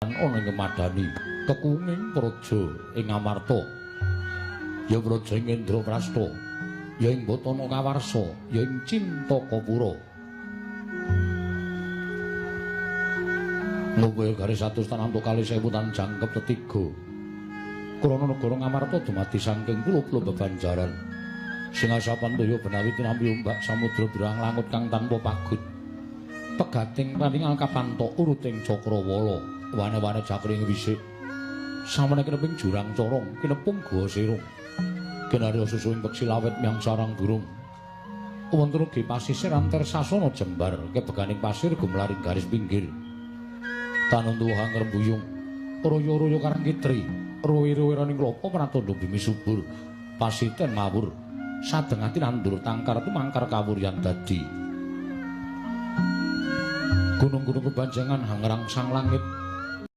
ana ing madani kekuwunging praja ing Amarta ya praja ing Indraprasta ya ing Batana Kawarsa ya ing Cintakapura luwih garis 100 tanantu kali 1000 tan jangkep tetiga krana negara Ngamarta dumadi saking pulo-pulo bebanjaran sing asapan daya benawi tinampi ombak samudra birang langut kang tanpa pagut pegating paningal kapantok uruting Cakrawala wane-wane jakring wisik samana kineping jurang corong kinepung gawa sirung kinarya susuing peksi lawet miang sarang burung wonten ugi pasisir antar sasana jembar kebeganing pasir gumlaring garis pinggir tanuntuhang rembuyung royo-royo karang kitri ruwi-ruwiraning klopo pranatandha bumi subur pasiten mawur sadengati nandur tangkar tumangkar kawuryan dadi gunung-gunung kebanjangan hangrang sang langit